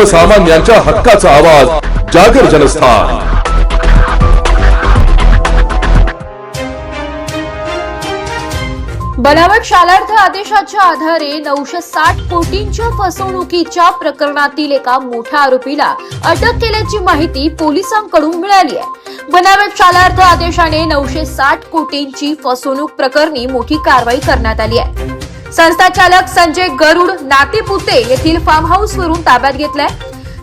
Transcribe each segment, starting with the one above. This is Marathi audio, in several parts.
सर्वसामान्यांच्या हक्काचा आवाज जागर जनस्थान। बनावट शालार्थ आदेशाच्या आधारे 960 कोटींच्या फसवणुकीच्या प्रकरणातील एका मोठ्या आरोपीला अटक केल्याची माहिती पोलिसांकडून मिळाली आहे। बनावट शालार्थ आदेशाने 960 कोटींची फसवणूक प्रकरणी मोठी कारवाई करण्यात आली आहे। संस्था चालक संजय गरुड नातेपुते येथील फार्म हाऊस वरून ताब्यात घेतलाय।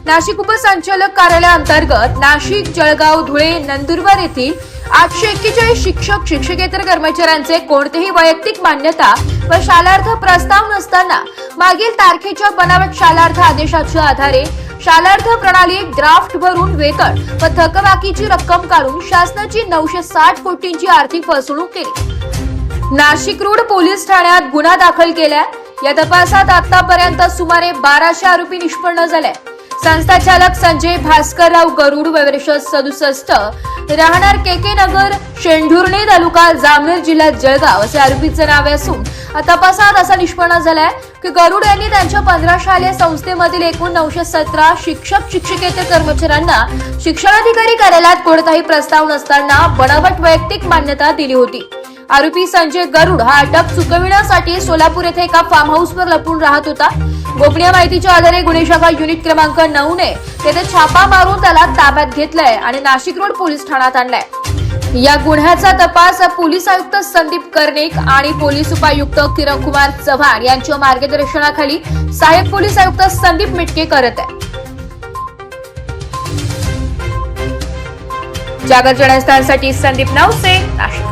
नाशिक उपसंचालक कार्यालयाअंतर्गत नाशिक, जळगाव, धुळे, नंदुरबार येथील 841 शिक्षक शिक्षकेतर कर्मचाऱ्यांचे कोणतेही वैयक्तिक मान्यता व शालार्थ प्रस्ताव नसताना मागील तारखेच्या बनावट शालार्थ आदेशाच्या आधारे शालार्थ प्रणाली ड्राफ्ट भरून वेतन व थकबाकीची रक्कम काढून शासनाची 960 कोटींची आर्थिक फसवणूक केली। नाशिक रोड पोलीस ठाण्यात गुन्हा दाखल केलाय। या तपासात आतापर्यंत सुमारे 1200 आरोपी निष्पन्न झाले। संस्था चालक संजय भास्करराव गरुड वय वर्ष 67 राहणार केके नगर, शेंढुर्णे तालुका, जामनेर जिल्हा, जळगाव असे आरोपीचे नाव असून तपासात असा निष्पन्न झालाय की गरुड यांनी त्यांच्या 15 शालेय संस्थेमधील एकूण 917 शिक्षक शिक्षकेतर कर्मचाऱ्यांना शिक्षणाधिकारी कार्यालयात कोणताही प्रस्ताव नसताना बनावट वैयक्तिक मान्यता दिली होती। आरोपी संजय गरुड हा अटक चुकविण्यासाठी सोलापूर येथे एका फार्म हाऊसवर लपून राहत होता। गोपनीय माहितीच्या आधारे गुन्हे शाखा युनिट क्रमांक 9 ने तेथे छापा मारून त्याला ताब्यात घेतलाय आणि नाशिक रोड पोलीस ठाण्यात आणलाय। या गुन्ह्याचा तपास पोलीस आयुक्त संदीप कर्णिक आणि पोलीस उपायुक्त किरण कुमार चव्हाण यांच्या मार्गदर्शनाखाली सहाय्यक पोलीस आयुक्त संदीप मिटके करत आहे। जागर जनस्थानसाठी संदीप नवसे, नाशिक।